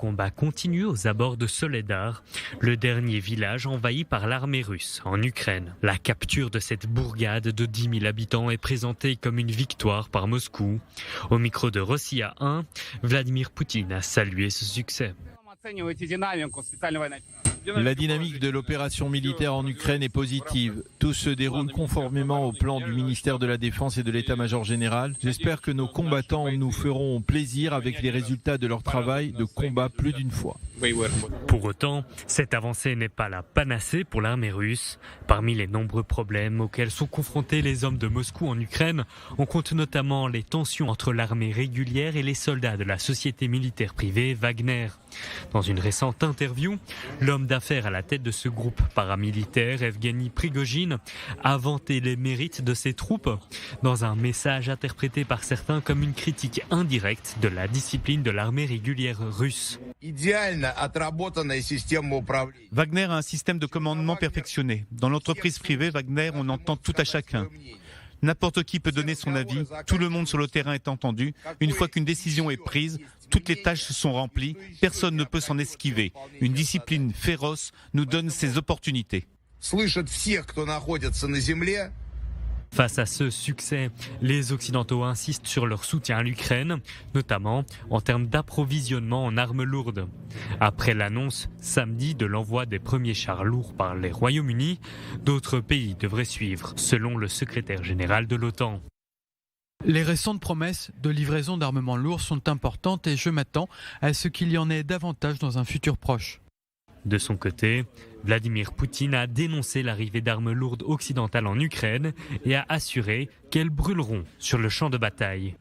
Combat continue aux abords de Soledar, le dernier village envahi par l'armée russe en Ukraine. La capture de cette bourgade de 10 000 habitants est présentée comme une victoire par Moscou. Au micro de Rossiya 1, Vladimir Poutine a salué ce succès. La dynamique de l'opération militaire en Ukraine est positive. Tout se déroule conformément au plan du ministère de la Défense et de l'État-major général. J'espère que nos combattants nous feront plaisir avec les résultats de leur travail de combat plus d'une fois. Pour autant, cette avancée n'est pas la panacée pour l'armée russe. Parmi les nombreux problèmes auxquels sont confrontés les hommes de Moscou en Ukraine, on compte notamment les tensions entre l'armée régulière et les soldats de la société militaire privée Wagner. Dans une récente interview, l'homme d'affaires à la tête de ce groupe paramilitaire, Evgeny Prigojine, a vanté les mérites de ses troupes dans un message interprété par certains comme une critique indirecte de la discipline de l'armée régulière russe. Wagner a un système de commandement perfectionné. Dans l'entreprise privée Wagner, on entend tout à chacun. N'importe qui peut donner son avis, tout le monde sur le terrain est entendu. Une fois qu'une décision est prise, toutes les tâches sont remplies, personne ne peut s'en esquiver. Une discipline féroce nous donne ces opportunités. Face à ce succès, les Occidentaux insistent sur leur soutien à l'Ukraine, notamment en termes d'approvisionnement en armes lourdes. Après l'annonce samedi de l'envoi des premiers chars lourds par les Royaumes-Unis, d'autres pays devraient suivre, selon le secrétaire général de l'OTAN. Les récentes promesses de livraison d'armements lourds sont importantes et je m'attends à ce qu'il y en ait davantage dans un futur proche. De son côté, Vladimir Poutine a dénoncé l'arrivée d'armes lourdes occidentales en Ukraine et a assuré qu'elles brûleront sur le champ de bataille.